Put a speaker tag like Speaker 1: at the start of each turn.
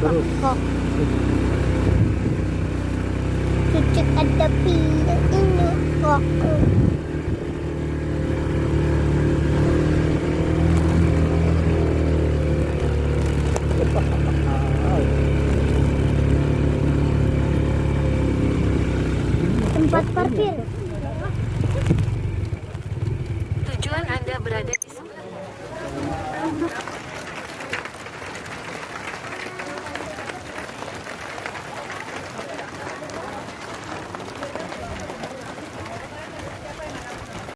Speaker 1: terus.
Speaker 2: Kok cucuk ada pintu ini kok. Tempat parkir.